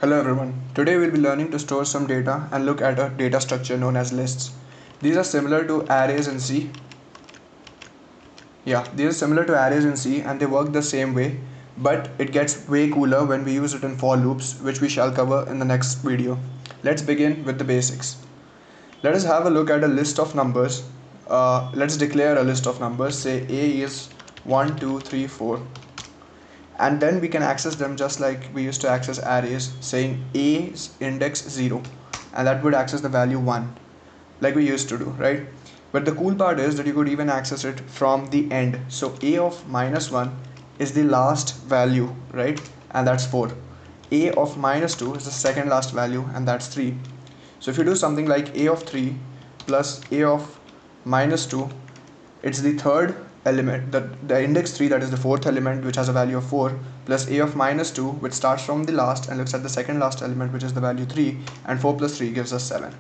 Hello everyone. Today we'll be learning to store some data and look at a data structure known as lists. These are similar to arrays in C. These are similar to arrays in C and they work the same way, but it gets way cooler when we use it in for loops, which we shall cover in the next video. Let's begin with the basics. Let us have a look at a list of numbers. Let's declare a list of numbers. Say A is 1, 2, 3, 4. And then we can access them just like we used to access arrays, saying A's index 0, and that would access the value 1 like we used to do, right? But the cool part is that you could even access it from the end. So A of -1 is the last value, right? And that's 4. A of -2 is the second last value, and that's 3. So if you do something like A of 3 plus A of -2, it's the third element, the index 3, that is the fourth element, which has a value of 4, plus A of -2, which starts from the last and looks at the second last element, which is the value 3, and 4 plus 3 gives us 7.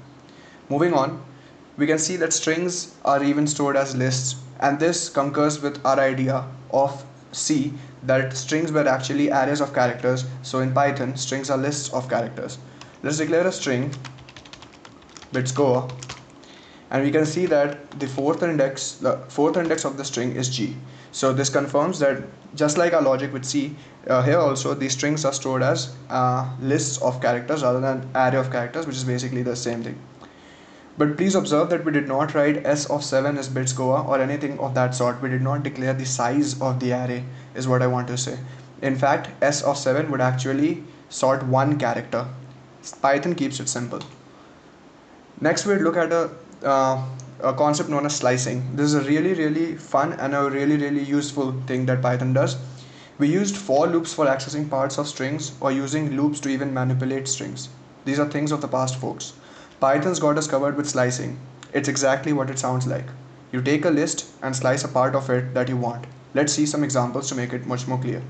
Moving on, we can see that strings are even stored as lists, and this concurs with our idea of C, that strings were actually arrays of characters. So in Python, strings are lists of characters. Let's declare a string BITS Goa, and we can see that the fourth index of the string is G. So this confirms that just like our logic with C, here also the strings are stored as lists of characters rather than array of characters, which is basically the same thing. But please observe that we did not write S of 7 as BITS Goa or anything of that sort. We did not declare the size of the array, is what I want to say. In fact, S of 7 would actually sort one character. Python keeps it simple. Next, we'll look at a concept known as slicing. This is a really fun and a really useful thing that Python does. We used for loops for accessing parts of strings, or using loops to even manipulate strings. These are things of the past, folks. Python's got us covered with slicing. It's exactly what it sounds like. You take a list and slice a part of it that you want. Let's see some examples to make it much more clear.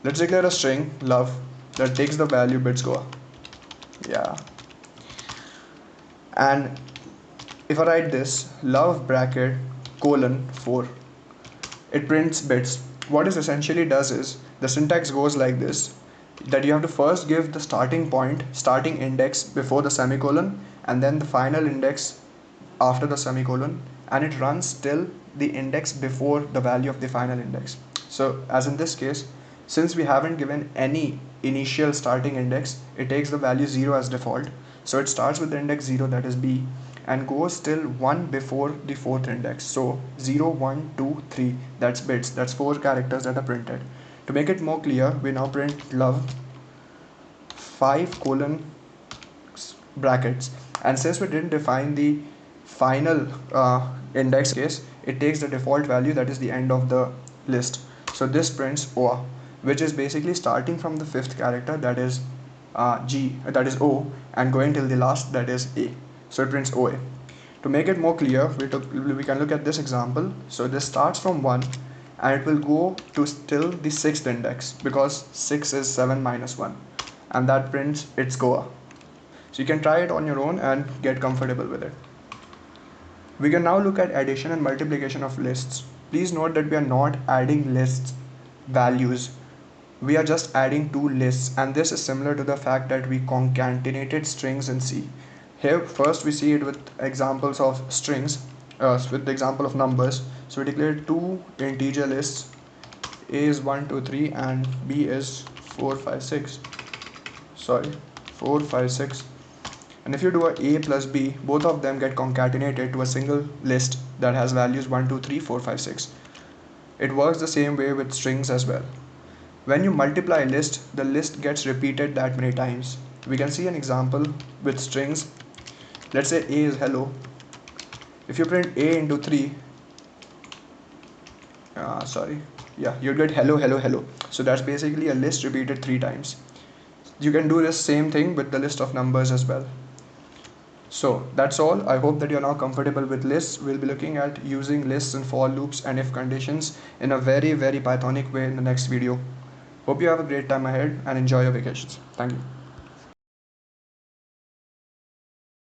Let's declare a string love that takes the value BITS Goa. And if I write this love bracket colon 4, it prints bits. What it essentially does is, the syntax goes like this, that you have to first give the starting index before the semicolon, and then the final index after the semicolon, and it runs till the index before the value of the final index. So as in this case, since we haven't given any initial starting index, it takes the value 0 as default. So it starts with the index 0, that is B, and goes till 1 before the fourth index. So 0, 1, 2, 3, that's bits, that's 4 characters that are printed. To make it more clear, we now print love 5 colon brackets, and since we didn't define the final index case, it takes the default value, that is the end of the list. So this prints OA, which is basically starting from the fifth character, that is O, and going till the last, that is A. So it prints OA. To make it more clear, we can look at this example. So this starts from 1 and it will go to till the 6th index, because 6 is 7 minus 1, and that prints its Goa. So you can try it on your own and get comfortable with it. We can now look at addition and multiplication of lists. Please note that we are not adding lists values, we are just adding two lists, and this is similar to the fact that we concatenated strings in C. Here first we see it with examples of strings, with the example of numbers. So we declared two integer lists, A is 1, 2, 3 and B is 4, 5, 6. And if you do a plus B, both of them get concatenated to a single list that has values 1, 2, 3, 4, 5, 6. It works the same way with strings as well. When you multiply a list, the list gets repeated that many times. We can see an example with strings. Let's say A is hello. If you print A into 3, you get hello. So that's basically a list repeated 3 times. You can do this same thing with the list of numbers as well. So that's all. I hope that you're now comfortable with lists. We'll be looking at using lists and for loops and if conditions in a very Pythonic way in the next video. Hope you have a great time ahead and enjoy your vacations. Thank you.